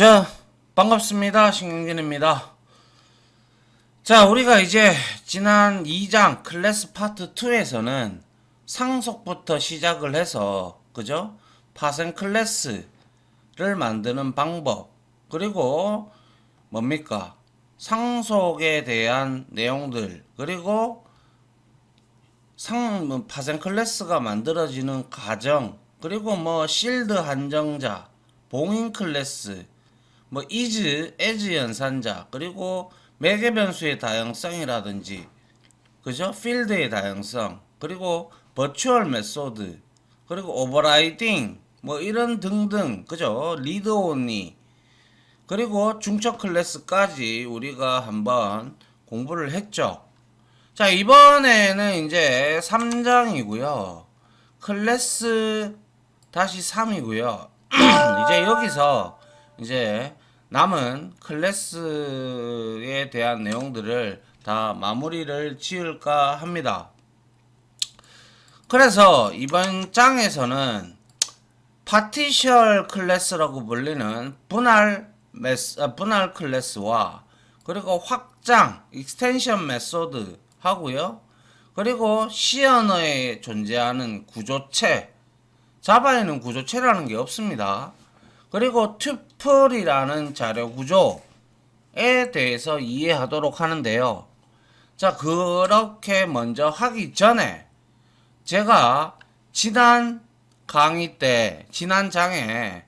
자, 반갑습니다. 신경진입니다. 자, 우리가 이제 지난 2장 클래스 파트 2에서는 상속부터 시작을 해서, 그죠? 파생 클래스를 만드는 방법, 그리고 뭡니까? 상속에 대한 내용들, 그리고 파생 클래스가 만들어지는 과정, 그리고 실드 한정자, 봉인 클래스, is, as 연산자, 그리고 매개 변수의 다양성이라든지, 그죠? 필드의 다양성, 그리고 버추얼 메소드, 그리고 오버라이딩, 이런 등등, 그죠? 리드 온리, 그리고 중첩 클래스까지 우리가 한번 공부를 했죠. 자, 이번에는 이제 3장이고요. 클래스 다시 3이고요. 이제 여기서 이제 남은 클래스에 대한 내용들을 다 마무리를 지을까 합니다. 그래서 이번 장에서는 파티셜 클래스라고 불리는 분할 클래스와 그리고 확장 익스텐션 메소드 하고요. 그리고 C 언어에 존재하는 구조체, 자바에는 구조체라는 게 없습니다. 그리고 튜플이라는 자료 구조에 대해서 이해하도록 하는데요. 자, 그렇게 먼저 하기 전에 제가 지난 강의 때, 지난 장에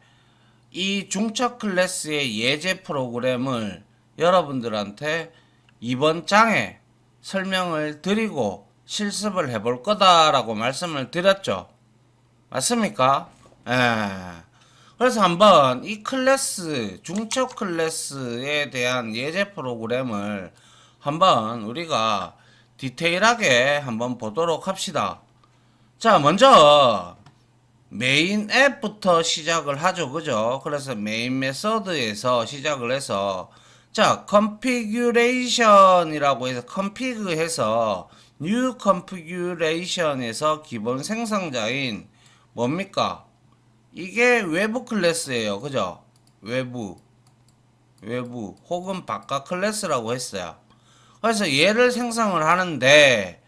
이 중첩 클래스의 예제 프로그램을 여러분들한테 이번 장에 설명을 드리고 실습을 해볼 거다라고 말씀을 드렸죠. 맞습니까? 예. 그래서 한번 이 클래스, 중첩 클래스에 대한 예제 프로그램을 한번 우리가 디테일하게 한번 보도록 합시다. 자, 먼저 메인 앱부터 시작을 하죠. 그죠? 그래서 메인 메서드에서 시작을 해서 자, configuration이라고 해서 config 해서 new configuration에서 기본 생성자인 뭡니까? 이게 외부 클래스예요. 그죠? 외부 혹은 바깥 클래스라고 했어요. 그래서 얘를 생성을 하는데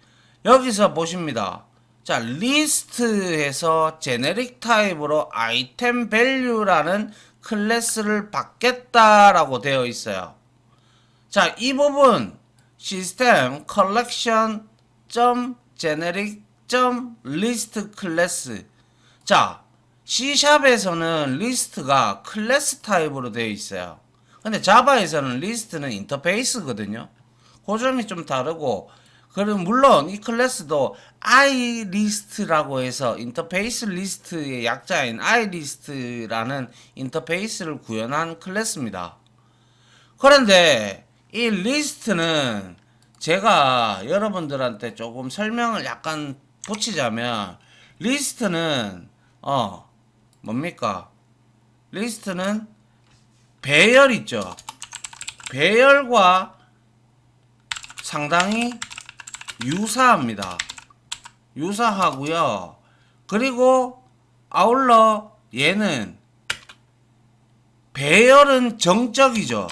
여기서 보십니다. 자, 리스트에서 제네릭 타입으로 아이템 밸류라는 클래스를 받겠다라고 되어 있어요. 자, 이 부분 시스템 collection generic list 클래스. 자, C샵에서는 리스트가 클래스 타입으로 되어 있어요. 근데 자바에서는 리스트는 인터페이스거든요. 그 점이 좀 다르고, 그리고 물론 이 클래스도 iList라고 해서 인터페이스 리스트의 약자인 iList라는 인터페이스를 구현한 클래스입니다. 그런데 이 리스트는 제가 여러분들한테 조금 설명을 약간 붙이자면 리스트는 뭡니까? 리스트는 배열 있죠. 배열과 상당히 유사합니다. 유사하고요. 그리고 아울러 얘는 배열은 정적이죠.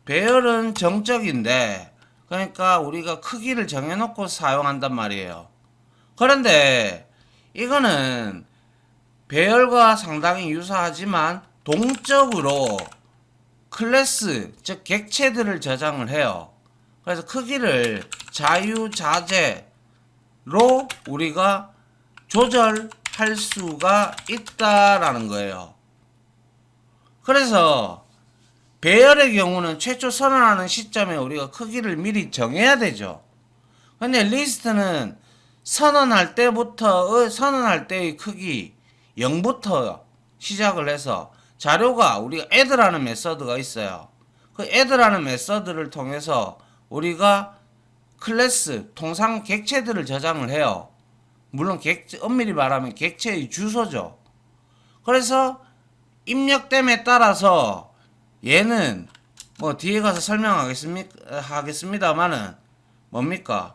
배열은 정적인데 그러니까 우리가 크기를 정해놓고 사용한단 말이에요. 그런데 이거는 배열과 상당히 유사하지만 동적으로 클래스, 즉 객체들을 저장을 해요. 그래서 크기를 자유자재로 우리가 조절할 수가 있다라는 거예요. 그래서 배열의 경우는 최초 선언하는 시점에 우리가 크기를 미리 정해야 되죠. 근데 리스트는 선언할 때의 크기 0부터 시작을 해서 자료가 우리가 add라는 메서드가 있어요. 그 add라는 메서드를 통해서 우리가 클래스, 통상 객체들을 저장을 해요. 물론 엄밀히 말하면 객체의 주소죠. 그래서 입력됨에 따라서 얘는 뒤에 가서 설명하겠습니다만은 뭡니까?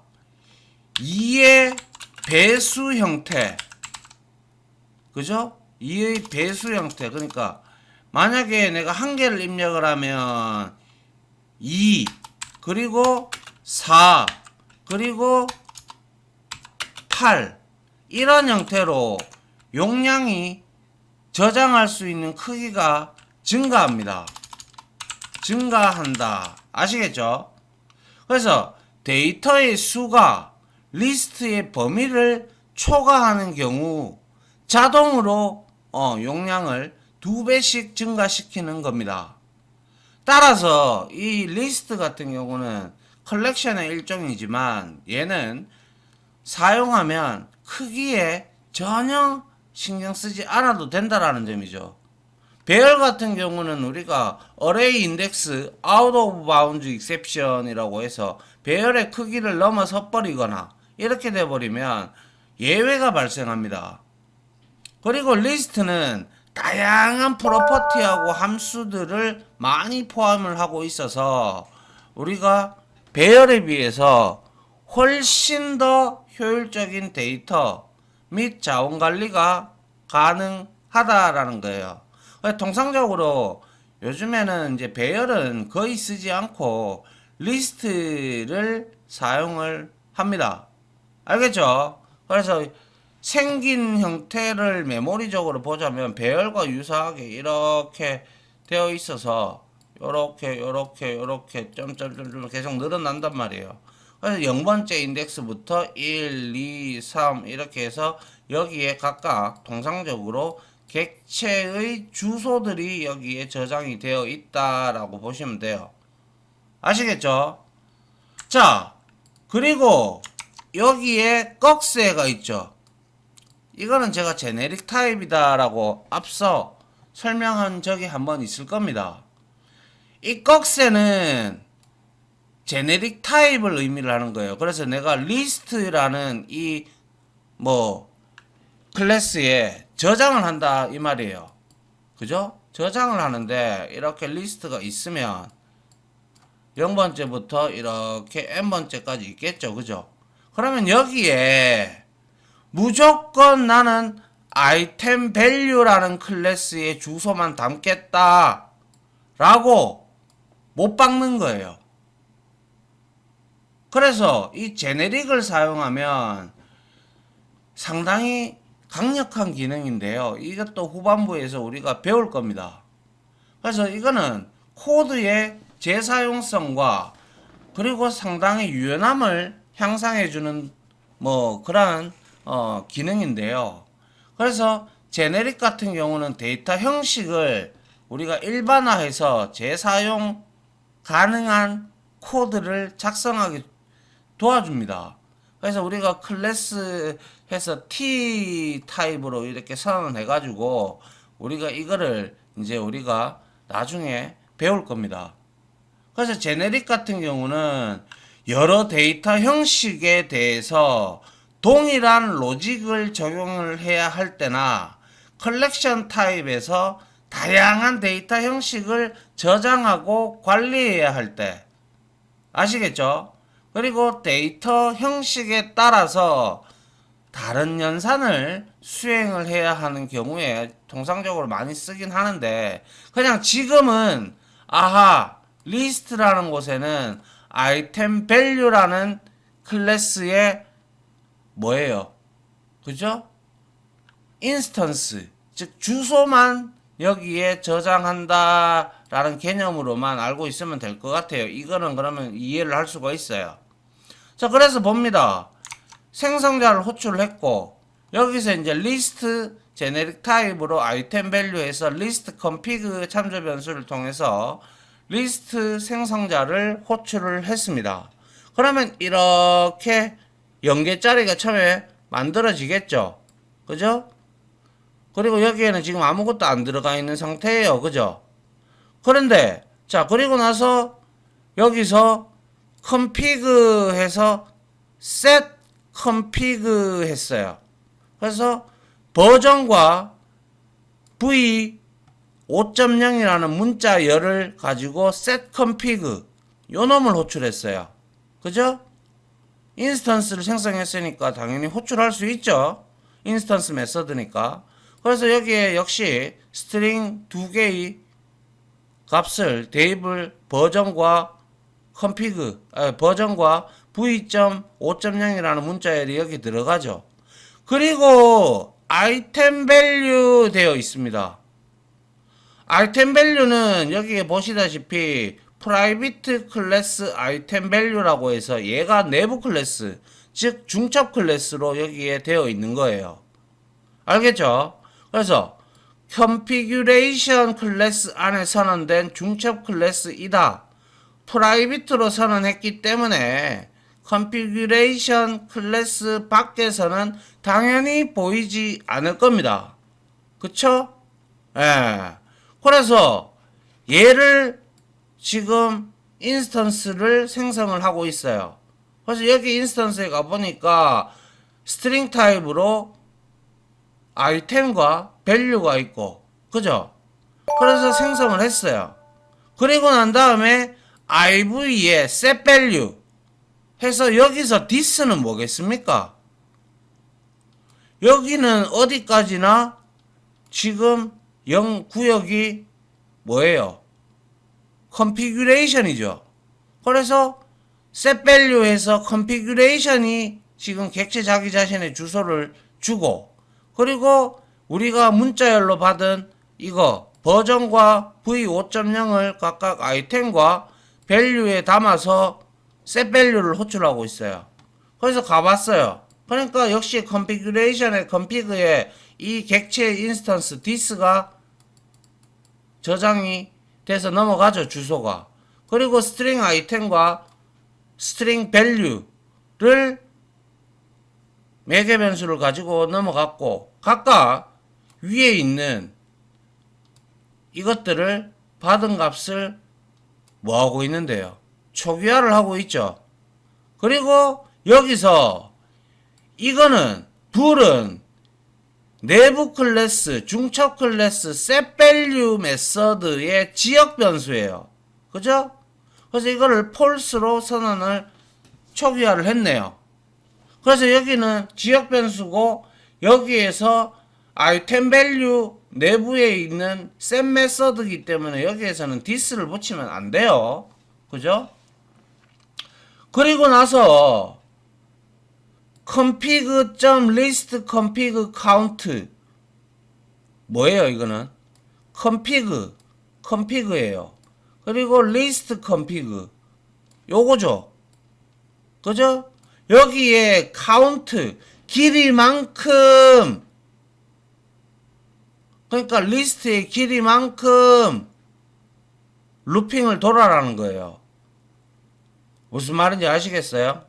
2의 배수 형태, 그죠? 2의 배수 형태, 그러니까 만약에 내가 한 개를 입력을 하면 2 그리고 4 그리고 8 이런 형태로 용량이 저장할 수 있는 크기가 증가합니다. 증가한다. 아시겠죠? 그래서 데이터의 수가 리스트의 범위를 초과하는 경우 자동으로 용량을 2배씩 증가시키는 겁니다. 따라서 이 리스트 같은 경우는 컬렉션의 일종이지만 얘는 사용하면 크기에 전혀 신경 쓰지 않아도 된다라는 점이죠. 배열 같은 경우는 우리가 array index out of bounds exception이라고 해서 배열의 크기를 넘어서 버리거나 이렇게 돼 버리면 예외가 발생합니다. 그리고 리스트는 다양한 프로퍼티하고 함수들을 많이 포함을 하고 있어서 우리가 배열에 비해서 훨씬 더 효율적인 데이터 및 자원 관리가 가능하다라는 거예요. 통상적으로 요즘에는 이제 배열은 거의 쓰지 않고 리스트를 사용을 합니다. 알겠죠? 그래서 생긴 형태를 메모리적으로 보자면 배열과 유사하게 이렇게 되어 있어서 요렇게 점점점 계속 늘어난단 말이에요. 그래서 0번째 인덱스부터 1, 2, 3 이렇게 해서 여기에 각각 통상적으로 객체의 주소들이 여기에 저장이 되어 있다라고 보시면 돼요. 아시겠죠? 자, 그리고 여기에 꺽쇠가 있죠. 이거는 제가 제네릭 타입이다 라고 앞서 설명한 적이 한번 있을 겁니다. 이 꺽쇠는 제네릭 타입을 의미를 하는 거예요. 그래서 내가 리스트라는 이 클래스에 저장을 한다 이 말이에요. 그죠? 저장을 하는데 이렇게 리스트가 있으면 0번째부터 이렇게 n번째까지 있겠죠. 그죠? 그러면 여기에 무조건 나는 아이템 밸류라는 클래스의 주소만 담겠다 라고 못 박는 거예요. 그래서 이 제네릭을 사용하면 상당히 강력한 기능인데요. 이것도 후반부에서 우리가 배울 겁니다. 그래서 이거는 코드의 재사용성과 그리고 상당히 유연함을 향상해주는 그런 기능인데요. 그래서 제네릭 같은 경우는 데이터 형식을 우리가 일반화해서 재사용 가능한 코드를 작성하기 도와줍니다. 그래서 우리가 클래스 해서 T 타입으로 이렇게 선언을 해가지고 우리가 이거를 이제 우리가 나중에 배울 겁니다. 그래서 제네릭 같은 경우는 여러 데이터 형식에 대해서 동일한 로직을 적용을 해야 할 때나 컬렉션 타입에서 다양한 데이터 형식을 저장하고 관리해야 할 때 아시겠죠? 그리고 데이터 형식에 따라서 다른 연산을 수행을 해야 하는 경우에 통상적으로 많이 쓰긴 하는데 그냥 지금은 리스트라는 곳에는 아이템 밸류라는 클래스의 뭐예요? 그죠? 인스턴스 즉 주소만 여기에 저장한다 라는 개념으로만 알고 있으면 될 것 같아요. 이거는 그러면 이해를 할 수가 있어요. 자, 그래서 봅니다. 생성자를 호출을 했고 여기서 이제 리스트 제네릭 타입으로 아이템 밸류에서 리스트 컴피그 참조 변수를 통해서 리스트 생성자를 호출을 했습니다. 그러면 이렇게 0개짜리가 처음에 만들어지겠죠. 그죠? 그리고 여기에는 지금 아무것도 안 들어가 있는 상태예요. 그죠? 그런데 자, 그리고 나서 여기서 config 해서 set config 했어요. 그래서 버전과 v 5.0이라는 문자열을 가지고 set config 요 놈을 호출했어요. 그죠? 인스턴스를 생성했으니까 당연히 호출할 수 있죠. 인스턴스 메서드니까. 그래서 여기에 역시 스트링 2개의 값을 대입을 버전과 버전과 v.5.0이라는 문자열이 여기 들어가죠. 그리고 아이템 밸류 되어 있습니다. 아이템 밸류는 여기에 보시다시피 프라이빗 클래스 아이템 밸류라고 해서 얘가 내부 클래스, 즉 중첩 클래스로 여기에 되어 있는 거예요. 알겠죠? 그래서 컨피규레이션 클래스 안에 선언된 중첩 클래스이다. 프라이빗으로 선언했기 때문에 컨피규레이션 클래스 밖에서는 당연히 보이지 않을 겁니다. 그쵸? 예. 그래서 얘를 지금 인스턴스를 생성을 하고 있어요. 그래서 여기 인스턴스에 가보니까 스트링 타입으로 아이템과 밸류가 있고, 그죠? 그래서 생성을 했어요. 그리고 난 다음에 IV에 set value 해서 여기서 this는 뭐겠습니까? 여기는 어디까지나 지금 구역이 뭐예요? configuration이죠. 그래서 set value에서 configuration이 지금 객체 자기 자신의 주소를 주고, 그리고 우리가 문자열로 받은 이거 버전과 v5.0을 각각 아이템과 밸류에 담아서 set value를 호출하고 있어요. 그래서 가봤어요. 그러니까 역시 configuration의 config에 이 객체의 인스턴스 this가 저장이 돼서 넘어가죠, 주소가. 그리고 스트링 아이템과 스트링 밸류를 매개 변수를 가지고 넘어갔고, 각각 위에 있는 이것들을 받은 값을 뭐하고 있는데요? 초기화를 하고 있죠. 그리고 여기서 이거는 불은 내부 클래스, 중첩 클래스, set value 메서드의 지역 변수예요. 그죠? 그래서 이거를 false로 선언을 초기화를 했네요. 그래서 여기는 지역 변수고, 여기에서 아이템 밸류 내부에 있는 set 메서드이기 때문에 여기에서는 this를 붙이면 안 돼요. 그죠? 그리고 나서 config.list config count 뭐예요? 이거는 config예요. 그리고 list config 요거죠. 그죠? 여기에 count 길이만큼, 그러니까 리스트의 길이만큼 루핑을 돌아라는 거예요. 무슨 말인지 아시겠어요?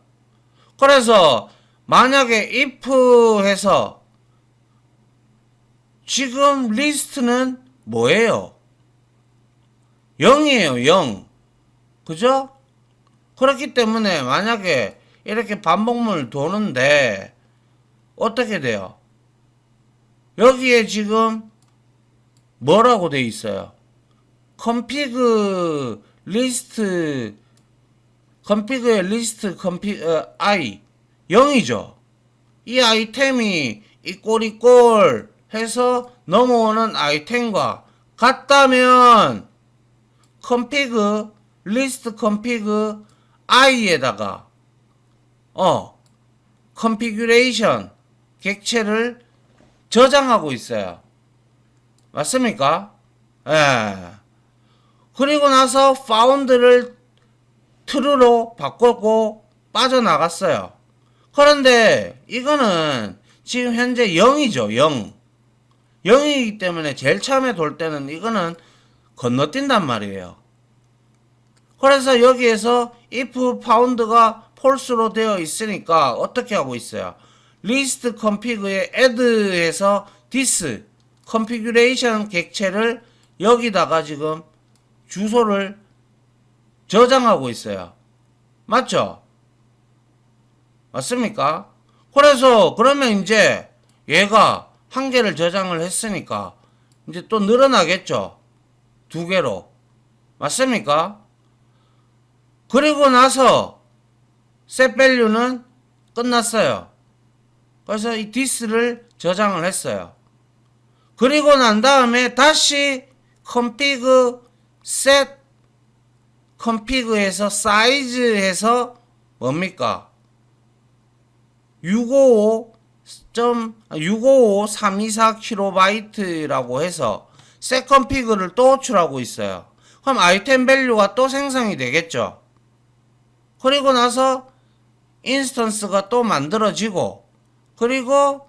그래서 만약에 if 해서 지금 리스트는 뭐예요? 0이에요. 0. 그죠? 그렇기 때문에 만약에 이렇게 반복문을 도는데 어떻게 돼요? 여기에 지금 뭐라고 돼 있어요? config list config의 list i 0이죠. 이 아이템이 이 꼴 해서 넘어오는 아이템과 같다면 config list config i에다가 configuration 객체를 저장하고 있어요. 맞습니까? 예. 그리고 나서 found를 true로 바꿨고 빠져나갔어요. 그런데 이거는 지금 현재 0이죠. 0. 0이기 때문에 제일 처음에 돌 때는 이거는 건너뛴단 말이에요. 그래서 여기에서 if found가 false로 되어 있으니까 어떻게 하고 있어요? list config에 add해서 this configuration 객체를 여기다가 지금 주소를 저장하고 있어요. 맞죠? 맞습니까? 그래서 그러면 이제 얘가 한 개를 저장을 했으니까 이제 또 늘어나겠죠. 두 개로. 맞습니까? 그리고 나서 set value는 끝났어요. 그래서 이 this를 저장을 했어요. 그리고 난 다음에 다시 config set config에서 사이즈에서 뭡니까? 655.655.324KB 해서 set config를 또 호출하고 있어요. 그럼 아이템 밸류가 또 생성이 되겠죠. 그리고 나서 인스턴스가 또 만들어지고, 그리고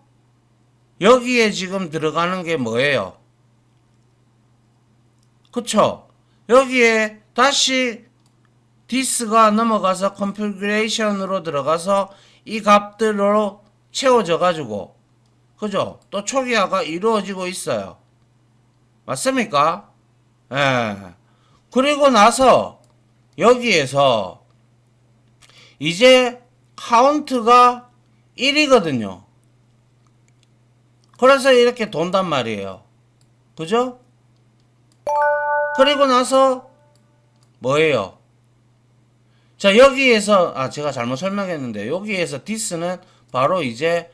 여기에 지금 들어가는 게 뭐예요? 그쵸? 여기에 다시 this가 넘어가서 configuration으로 들어가서 이 값들로 채워져 가지고, 그죠? 또 초기화가 이루어지고 있어요. 맞습니까? 예. 그리고 나서 여기에서 이제 카운트가 1이거든요. 그래서 이렇게 돈단 말이에요. 그죠? 그리고 나서 뭐예요? 자, 여기에서 제가 잘못 설명했는데, 여기에서 this는 바로 이제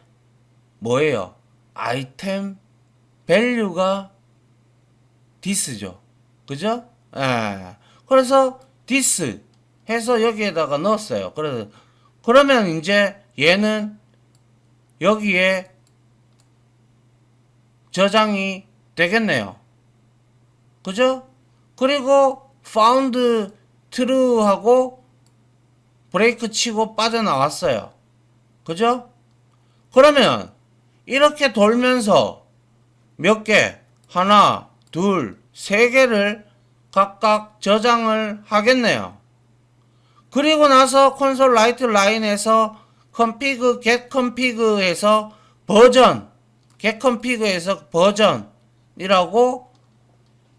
뭐예요? 아이템 밸류가 this죠. 그죠? 예. 그래서 this 해서 여기에다가 넣었어요. 그러면 이제 얘는 여기에 저장이 되겠네요. 그죠? 그리고 found true하고 브레이크 치고 빠져나왔어요. 그죠? 그러면 이렇게 돌면서 몇 개? 하나, 둘, 세 개를 각각 저장을 하겠네요. 그리고 나서 콘솔 라이트 라인에서 config, get config에서 버전, get config에서 버전이라고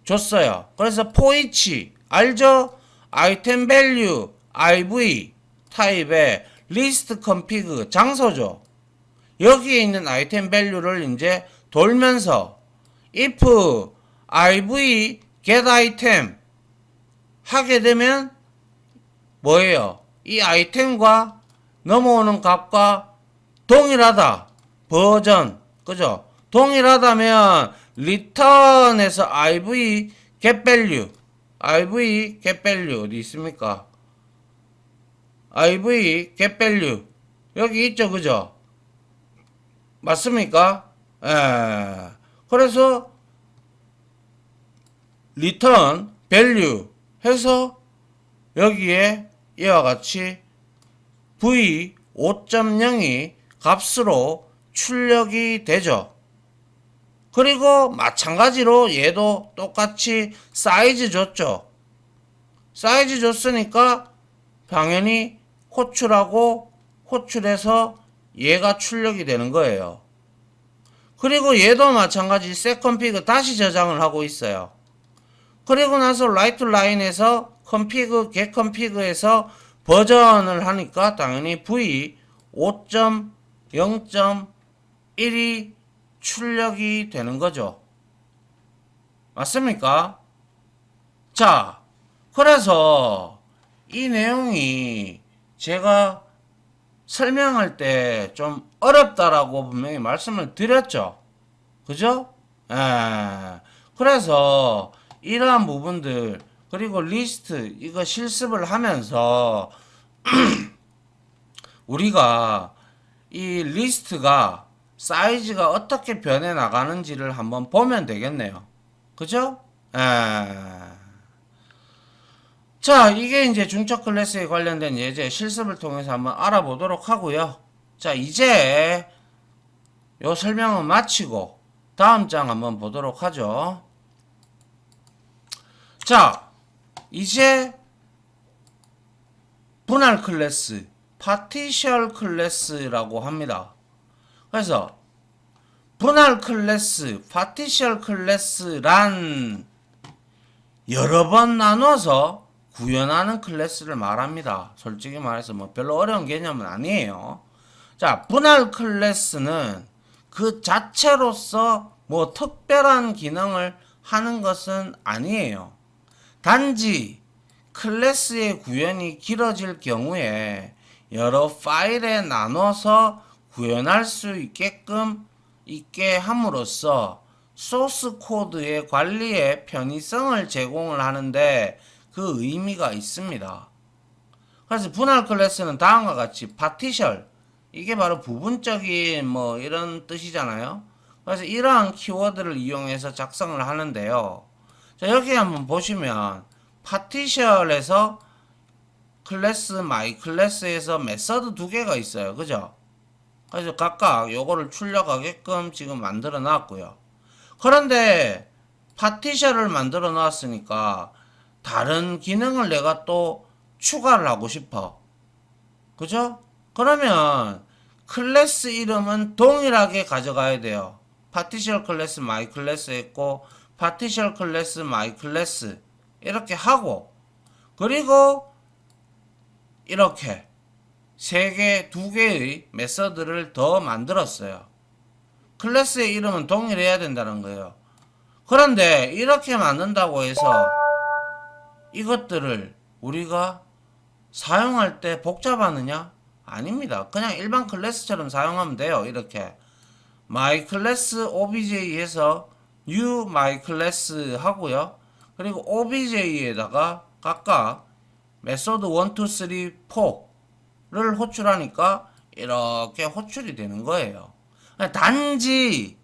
줬어요. 그래서 for each, 알죠? 아이템 밸류, iv, 타입의 list config, 장소죠. 여기에 있는 아이템 밸류를 이제 돌면서 if iv get item 하게 되면 뭐예요? 이 아이템과 넘어오는 값과 동일하다. 버전. 그죠? 동일하다면 return에서 iv get value. iv get value 어디 있습니까? iv get value 여기 있죠. 그죠? 맞습니까? 예. 그래서 return value 해서 여기에 이와 같이 v 5.0이 값으로 출력이 되죠. 그리고 마찬가지로 얘도 똑같이 사이즈 줬죠. 사이즈 줬으니까 당연히 호출하고 호출해서 얘가 출력이 되는 거예요. 그리고 얘도 마찬가지 set config 다시 저장을 하고 있어요. 그리고 나서 라이트 라인에서 config, get config에서 버전을 하니까 당연히 v 5.0.1이 출력이 되는 거죠. 맞습니까? 자, 그래서 이 내용이 제가 설명할 때 좀 어렵다라고 분명히 말씀을 드렸죠. 그죠? 그래서 이러한 부분들, 그리고 리스트 이거 실습을 하면서 우리가 이 리스트가 사이즈가 어떻게 변해 나가는지를 한번 보면 되겠네요. 그죠? 자, 이게 이제 중첩 클래스에 관련된 예제 실습을 통해서 한번 알아보도록 하고요. 자, 이제 요 설명은 마치고 다음 장 한번 보도록 하죠. 자, 이제 분할 클래스, 파티셜 클래스라고 합니다. 그래서 분할 클래스, 파티셜 클래스란 여러 번 나눠서 구현하는 클래스를 말합니다. 솔직히 말해서 뭐 별로 어려운 개념은 아니에요. 자, 분할 클래스는 그 자체로서 뭐 특별한 기능을 하는 것은 아니에요. 단지 클래스의 구현이 길어질 경우에 여러 파일에 나눠서 구현할 수 있게끔 있게 함으로써 소스 코드의 관리에 편의성을 제공을 하는데 그 의미가 있습니다. 그래서 분할 클래스는 다음과 같이 파티셜, 이게 바로 부분적인 뭐 이런 뜻이잖아요. 그래서 이러한 키워드를 이용해서 작성을 하는데요. 자, 여기 한번 보시면 파티셜에서 클래스, 마이 클래스에서 메서드 두 개가 있어요. 그죠? 그래서 각각 요거를 출력하게끔 지금 만들어 놨고요. 그런데 파티션을 만들어 놨으니까 다른 기능을 내가 또 추가를 하고 싶어. 그죠? 그러면 클래스 이름은 동일하게 가져가야 돼요. 파티션 클래스 마이 클래스 했고 파티션 클래스 마이 클래스 이렇게 하고, 그리고 이렇게 두 개의 메서드를 더 만들었어요. 클래스의 이름은 동일해야 된다는 거예요. 그런데 이렇게 만든다고 해서 이것들을 우리가 사용할 때 복잡하느냐? 아닙니다. 그냥 일반 클래스처럼 사용하면 돼요. 이렇게 my class obj에서 new my class 하고요. 그리고 obj에다가 각각 메소드 1, 2, 3, 4를 호출하니까 이렇게 호출이 되는 거예요. 단지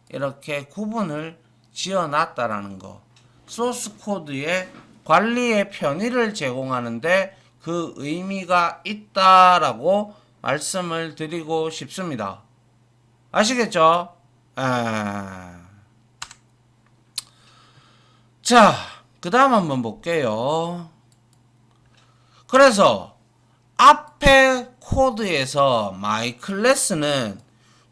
이렇게 구분을 지어놨다라는 거. 소스 코드의 관리의 편의를 제공하는데 그 의미가 있다라고 말씀을 드리고 싶습니다. 아시겠죠? 자, 그 다음 한번 볼게요. 그래서 앞에 코드에서 my class는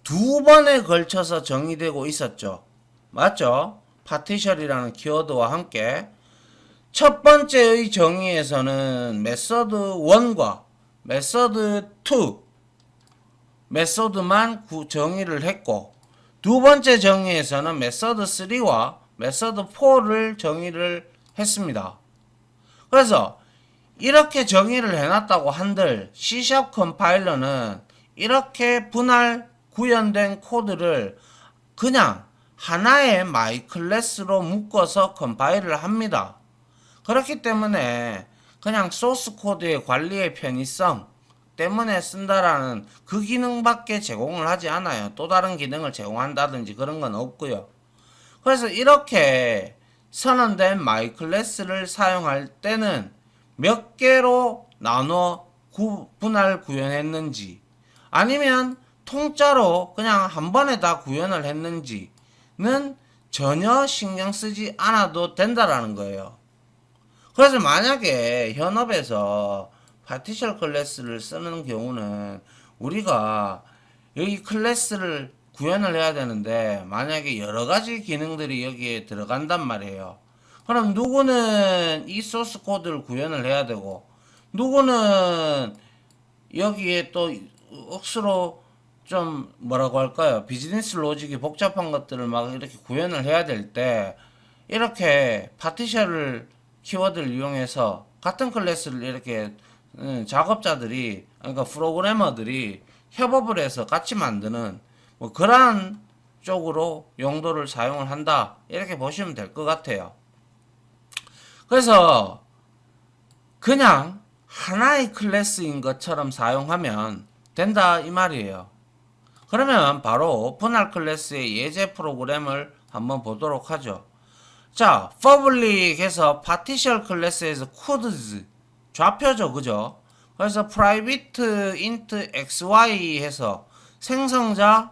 두 번에 걸쳐서 정의되고 있었죠. 맞죠? 파티션이라는 키워드와 함께 첫 번째의 정의에서는 메서드 1과 메서드 2 메서드만 정의를 했고, 두 번째 정의에서는 메서드 3와 메서드 4를 정의를 했습니다. 그래서 이렇게 정의를 해놨다고 한들 C# 컴파일러는 이렇게 분할 구현된 코드를 그냥 하나의 마이 클래스로 묶어서 컴파일을 합니다. 그렇기 때문에 그냥 소스 코드의 관리의 편의성 때문에 쓴다라는 그 기능밖에 제공을 하지 않아요. 또 다른 기능을 제공한다든지 그런 건 없고요. 그래서 이렇게 선언된 마이 클래스를 사용할 때는 몇 개로 나눠 분할 구현했는지, 아니면 통짜로 그냥 한 번에 다 구현을 했는지는 전혀 신경 쓰지 않아도 된다라는 거예요. 그래서 만약에 현업에서 파티션 클래스를 쓰는 경우는 우리가 여기 클래스를 구현을 해야 되는데 만약에 여러 가지 기능들이 여기에 들어간단 말이에요. 그럼 누구는 이 소스 코드를 구현을 해야 되고, 누구는 여기에 또 억수로 좀 뭐라고 할까요? 비즈니스 로직이 복잡한 것들을 막 이렇게 구현을 해야 될 때 이렇게 파티션을 키워드를 이용해서 같은 클래스를 이렇게 작업자들이, 그러니까 프로그래머들이 협업을 해서 같이 만드는 뭐 그러한 쪽으로 용도를 사용을 한다, 이렇게 보시면 될 것 같아요. 그래서 그냥 하나의 클래스인 것처럼 사용하면 된다 이 말이에요. 그러면 바로 분할 클래스의 예제 프로그램을 한번 보도록 하죠. 자, public에서 partial 클래스에서 couds 좌표죠, 그죠? 그래서 private int xy 해서 생성자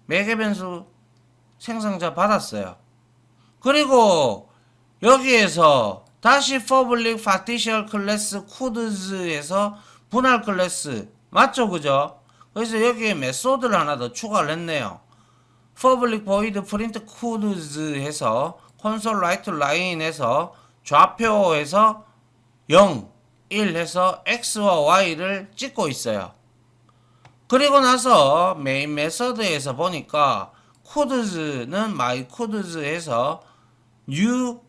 매개 변수 생성자 받았어요. 그리고 여기에서 다시 public partial class couds에서 분할 클래스 맞죠, 그죠? 그래서 여기에 메소드를 하나 더 추가를 했네요. public void print couds 해서 console write line에서 좌표에서 0, 1 해서 x와 y를 찍고 있어요. 그리고 나서 메인 메서드에서 보니까 couds는 my couds에서 new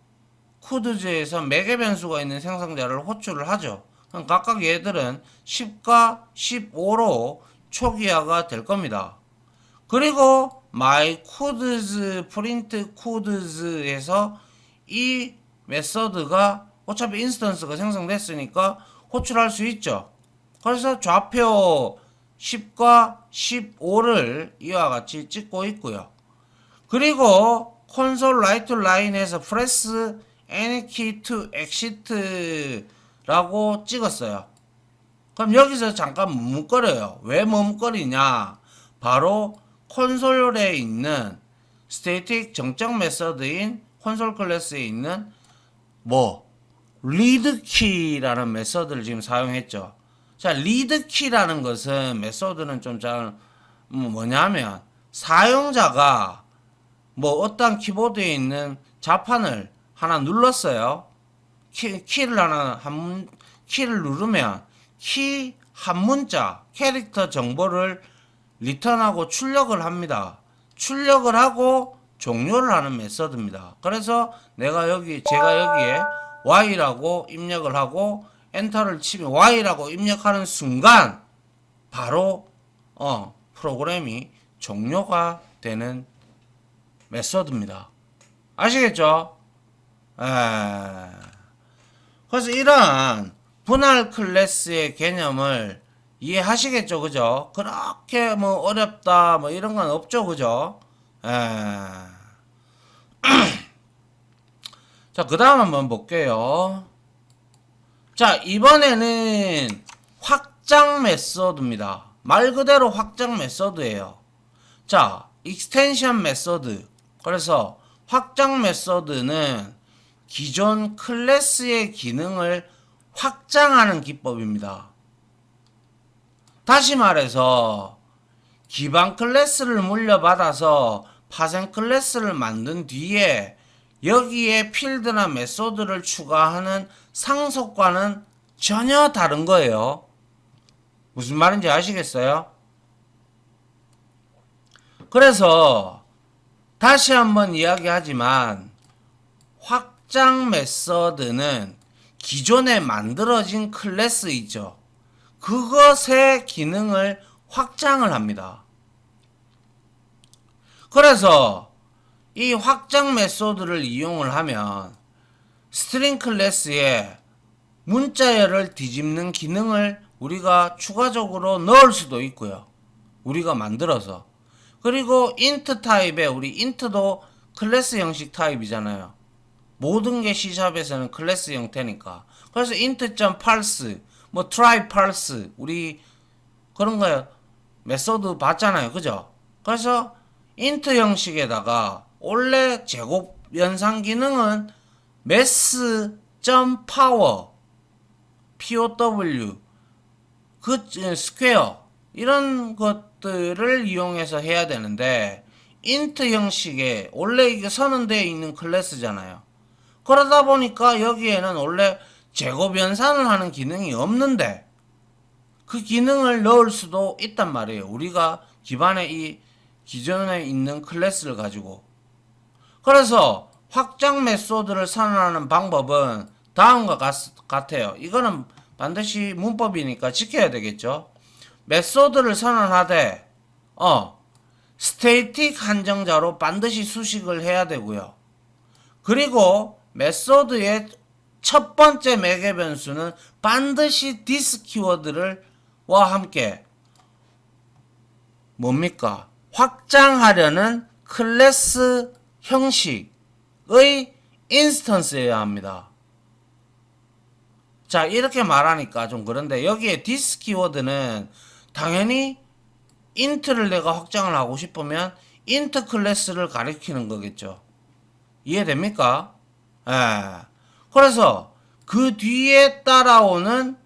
couds에서 매개 변수가 있는 생성자를 호출을 하죠. 그럼 각각 얘들은 10과 15로 초기화가 될 겁니다. 그리고 my codes print codes에서 이 메서드가 어차피 인스턴스가 생성됐으니까 호출할 수 있죠. 그래서 좌표 10과 15를 이와 같이 찍고 있고요. 그리고 콘솔 라이트 라인에서 press any key to exit 라고 찍었어요. 그럼 여기서 잠깐 머뭇거려요. 왜 머뭇거리냐? 바로 콘솔에 있는 스태틱 정적 메서드인 콘솔 클래스에 있는 리드 키라는 메서드를 지금 사용했죠. 자, 리드 키라는 것은 메서드는 좀 잘 뭐냐면 사용자가 어떤 키보드에 있는 자판을 하나 눌렀어요. 키를 누르면 키 한 문자 캐릭터 정보를 리턴하고 출력을 합니다. 출력을 하고 종료를 하는 메서드입니다. 그래서 제가 여기에 Y라고 입력을 하고 엔터를 치면 Y라고 입력하는 순간 바로 프로그램이 종료가 되는 메서드입니다. 아시겠죠? 그래서 이러한 분할 클래스의 개념을 이해하시겠죠? 그죠? 그렇게 어렵다 이런 건 없죠? 그죠? 자, 그 다음 한번 볼게요. 자, 이번에는 확장 메서드입니다. 말 그대로 확장 메서드예요. 자, 익스텐션 메서드. 그래서 확장 메서드는 기존 클래스의 기능을 확장하는 기법입니다. 다시 말해서 기반 클래스를 물려받아서 파생 클래스를 만든 뒤에 여기에 필드나 메소드를 추가하는 상속과는 전혀 다른 거예요. 무슨 말인지 아시겠어요? 그래서 다시 한번 이야기하지만 확장 메서드는 기존에 만들어진 클래스이죠. 그것의 기능을 확장을 합니다. 그래서 이 확장 메소드를 이용을 하면 스트링 클래스에 문자열을 뒤집는 기능을 우리가 추가적으로 넣을 수도 있고요. 우리가 만들어서. 그리고 int 타입에 우리 int도 클래스 형식 타입이잖아요. 모든 게 C샵에서는 클래스 형태니까. 그래서 int.parse, try parse, 우리 그런 거 메소드 봤잖아요. 그죠? 그래서 int 형식에다가 원래 제곱 연산 기능은 mass.power, pow, 스퀘어 이런 것들을 이용해서 해야 되는데 int 형식에 원래 이게 선언되어 있는 클래스잖아요. 그러다 보니까 여기에는 원래 제곱 연산을 하는 기능이 없는데 그 기능을 넣을 수도 있단 말이에요. 우리가 기존에 있는 클래스를 가지고. 그래서 확장 메소드를 선언하는 방법은 다음과 같아요. 이거는 반드시 문법이니까 지켜야 되겠죠. 메소드를 선언하되 스태틱 한정자로 반드시 수식을 해야 되고요. 그리고 메소드의 첫 번째 매개 변수는 반드시 this 키워드와 함께 뭡니까? 확장하려는 클래스 형식의 인스턴스여야 합니다. 자, 이렇게 말하니까 좀 그런데 여기에 this 키워드는 당연히 int를 내가 확장을 하고 싶으면 int 클래스를 가리키는 거겠죠. 이해됩니까? 그래서 그 뒤에 따라오는